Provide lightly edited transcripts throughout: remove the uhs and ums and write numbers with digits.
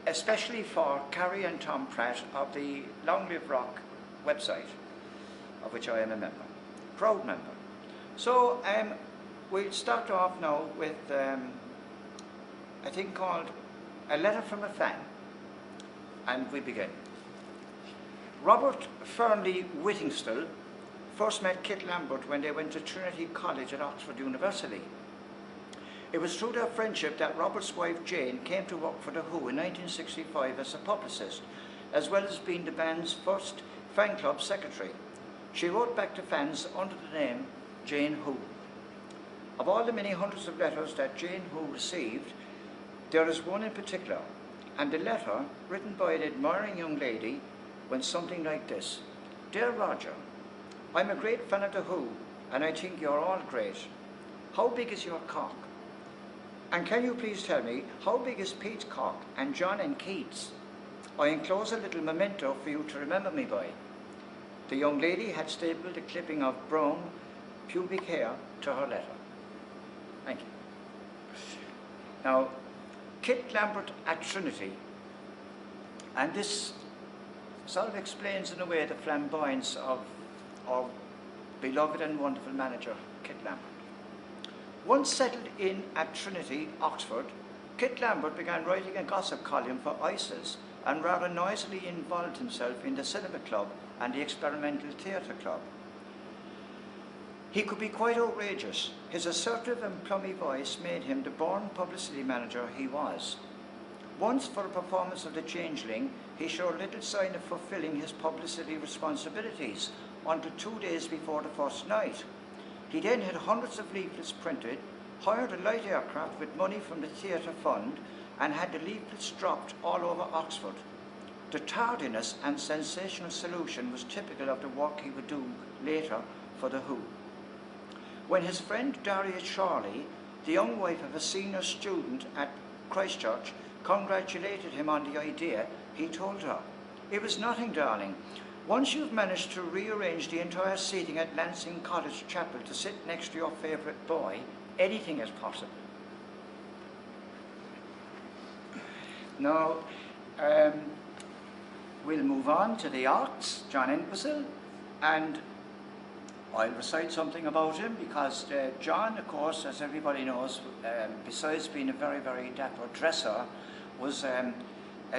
especially for Carrie and Tom Pratt of the Long Live Rock website, of which I am a member, proud member. So we'll start off now with a thing called A Letter from a Fan, and we begin. Robert Fernley Whittingstall first met Kit Lambert when they went to Trinity College at Oxford University. It was through their friendship that Robert's wife Jane came to work for The Who in 1965 as a publicist, as well as being the band's first fan club secretary. She wrote back to fans under the name Jane Who. Of all the many hundreds of letters that Jane Who received, there is one in particular, and the letter, written by an admiring young lady, went something like this. Dear Roger, I'm a great fan of The Who, and I think you're all great. How big is your cock? And can you please tell me, how big is Pete's cock and John and Keith's? I enclose a little memento for you to remember me by. The young lady had stapled a clipping of brown pubic hair to her letter. Thank you. Now, Kit Lambert at Trinity, and this sort of explains in a way the flamboyance of our beloved and wonderful manager, Kit Lambert. Once settled in at Trinity, Oxford, Kit Lambert began writing a gossip column for ISIS and rather noisily involved himself in the Cinema Club and the Experimental Theatre Club. He could be quite outrageous. His assertive and plummy voice made him the born publicity manager he was. Once, for a performance of The Changeling, he showed little sign of fulfilling his publicity responsibilities until 2 days before the first night. He then had hundreds of leaflets printed, hired a light aircraft with money from the theatre fund, and had the leaflets dropped all over Oxford. The tardiness and sensational solution was typical of the work he would do later for The Who. When his friend Daria Charley, the young wife of a senior student at Christchurch, congratulated him on the idea, he told her, "It was nothing, darling. Once you've managed to rearrange the entire seating at Lancing College Chapel to sit next to your favourite boy, anything is possible." Now, we'll move on to the arts, John Entwistle, and I'll recite something about him because John, of course, as everybody knows, besides being a very, very dapper dresser, was a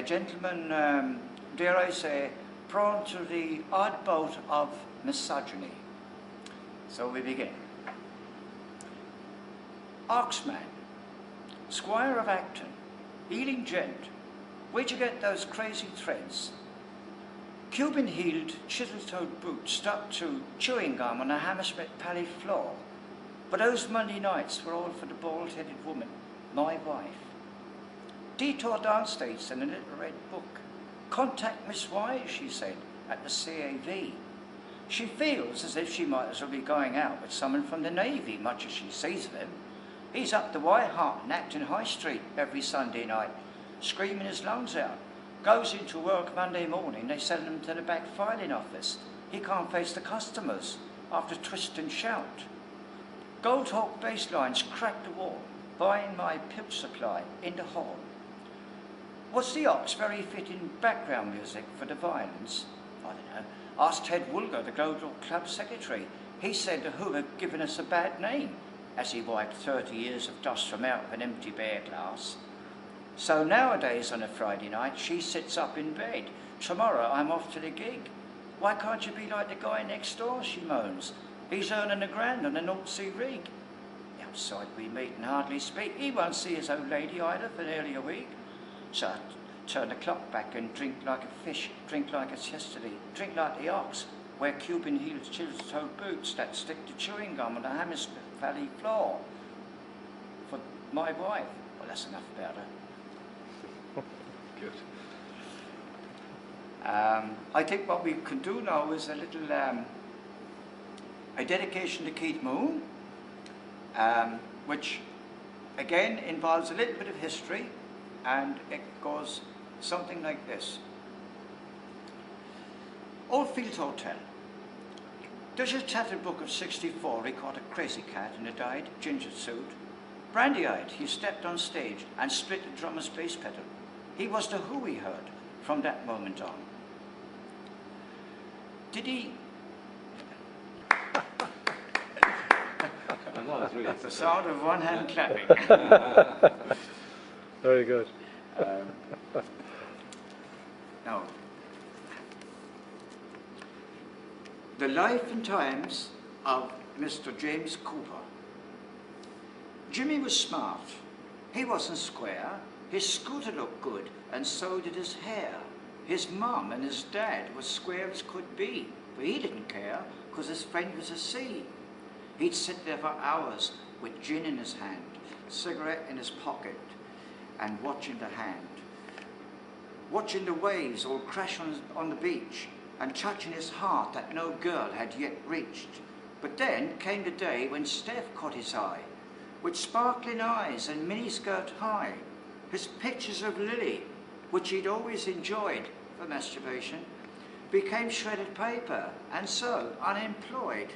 gentleman, dare I say, prone to the odd bout of misogyny. So we begin. Oxman, Squire of Acton, Ealing Gent, where'd you get those crazy threads? Cuban-heeled, chisel-toed boots stuck to chewing gum on a Hammersmith Pally floor. But those Monday nights were all for the bald-headed woman, my wife. Detour dance dates and a little red book. Contact Miss Y, she said, at the CAV. She feels as if she might as well be going out with someone from the Navy, much as she sees of him. He's up the White Hart in Acton High Street every Sunday night, screaming his lungs out. Goes into work Monday morning, they send him to the back filing office. He can't face the customers after twist and shout. Goldhawk bass lines crack the wall, buying my pill supply in the hall. Was the Ox very fitting background music for the violence? I don't know. Asked Ted Woolger, the Global Club secretary. He said the Who had given us a bad name, as he wiped 30 years of dust from out of an empty beer glass. So nowadays on a Friday night, she sits up in bed. Tomorrow I'm off to the gig. Why can't you be like the guy next door, she moans. He's earning $1,000 on a North Sea rig. Outside we meet and hardly speak. He won't see his old lady either for nearly a week. So I turn the clock back and drink like a fish, drink like it's yesterday, drink like the Ox, wear Cuban-heeled chisel-toed boots that stick to chewing gum on the Hammersmith Valley floor. For my wife. Well, that's enough about her. Good. I think what we can do now is a little a dedication to Keith Moon, which again involves a little bit of history, and it goes something like this. Oldfield Hotel. Does your tattered book of 64 record a crazy cat in a dyed ginger suit? Brandy-eyed, he stepped on stage and split the drummer's bass pedal. He was the Who he heard from that moment on. Did he? It's the sound of one hand clapping. Very good. Now, the life and times of Mr. James Cooper. Jimmy was smart. He wasn't square. His scooter looked good, and so did his hair. His mum and his dad were square as could be, but he didn't care, because his friend was a C. He'd sit there for hours with gin in his hand, cigarette in his pocket, and watching the hand. Watching the waves all crash on the beach, and touching his heart that no girl had yet reached. But then came the day when Steph caught his eye, with sparkling eyes and miniskirt high. His pictures of Lily, which he'd always enjoyed for masturbation, became shredded paper, and so, unemployed,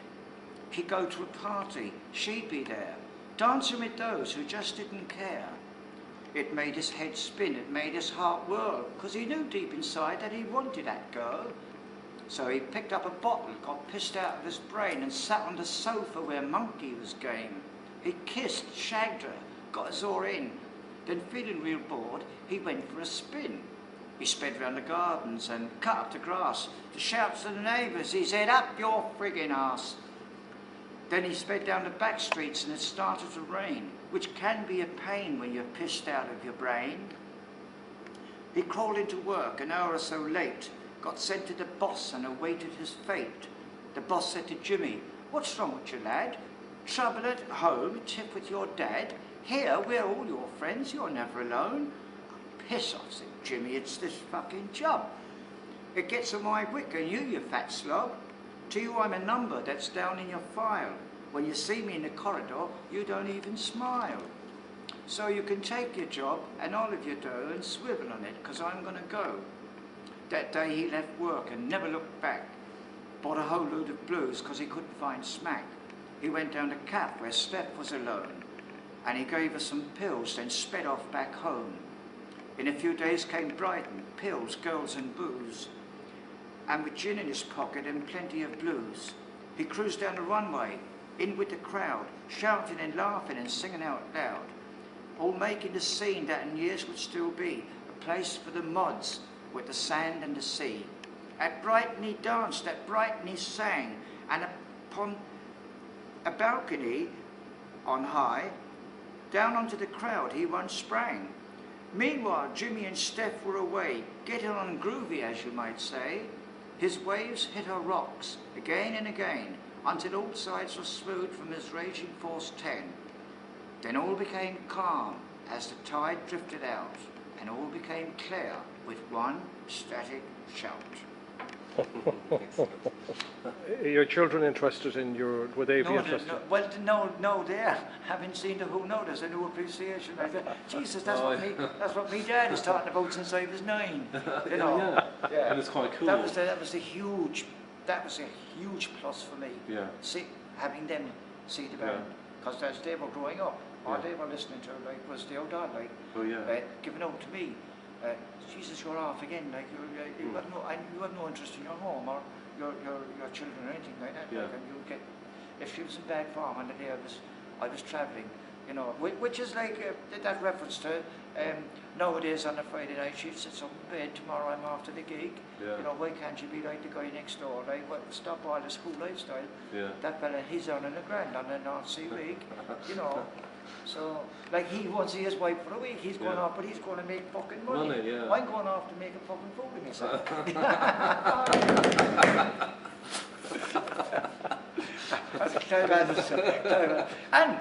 he'd go to a party, she'd be there, dancing with those who just didn't care. It made his head spin, it made his heart whirl, because he knew deep inside that he wanted that girl. So he picked up a bottle, got pissed out of his brain, and sat on the sofa where Monkey was game. He kissed, shagged her, got us all in. Then, feeling real bored, he went for a spin. He sped round the gardens and cut up the grass to shout to the neighbours. He said, "Up your friggin' arse." Then he sped down the back streets and it started to rain, which can be a pain when you're pissed out of your brain. He crawled into work an hour or so late, got sent to the boss and awaited his fate. The boss said to Jimmy, "What's wrong with you, lad? Trouble at home, tiff with your dad? Here, we're all your friends, you're never alone." "Piss off," said Jimmy, "it's this fucking job. It gets on my wick and you fat slob. To you I'm a number that's down in your file. When you see me in the corridor, you don't even smile. So you can take your job and all of your dough and swivel on it, 'cause I'm gonna go." That day he left work and never looked back. Bought a whole load of blues 'cause he couldn't find smack. He went down to Cap where Steph was alone, and he gave her some pills, then sped off back home. In a few days came Brighton, pills, girls and booze, and with gin in his pocket and plenty of blues. He cruised down the runway, in with the crowd, shouting and laughing and singing out loud, all making the scene that in years would still be a place for the mods with the sand and the sea. At Brighton he danced, at Brighton he sang, and upon a balcony on high, down onto the crowd he once sprang. Meanwhile, Jimmy and Steph were away, getting on groovy, as you might say. His waves hit her rocks again and again, until all sides were smooth from his raging force 10. Then all became calm as the tide drifted out, and all became clear with one static shout. Your children interested in your, would they be interested? No, they haven't seen the Who. No, there's a new appreciation. I said, Jesus, that's what me dad is talking about since I was 9. You know, yeah. And it's quite cool. That was a huge plus for me. Yeah. Having them see the band, because as they were growing up, all they were listening to was the old dad, giving out to me. Jesus, you're off again. Like you had no interest in your home or your children or anything like that. Yeah. Like, and you would get, if she was in bad form on the day I was travelling, you know, which is like that reference to nowadays on a Friday night she'd sit up in bed, tomorrow I'm off to the gig. Yeah. You know, why can't you be like the guy next door? Like, stop all the school lifestyle. Yeah. That fella, he's earning a grand on a North Sea week, you know. So, like, he won't see his wife for a week, he's going off, but he's going to make fucking money. I'm going off to make a fucking fool of myself. And,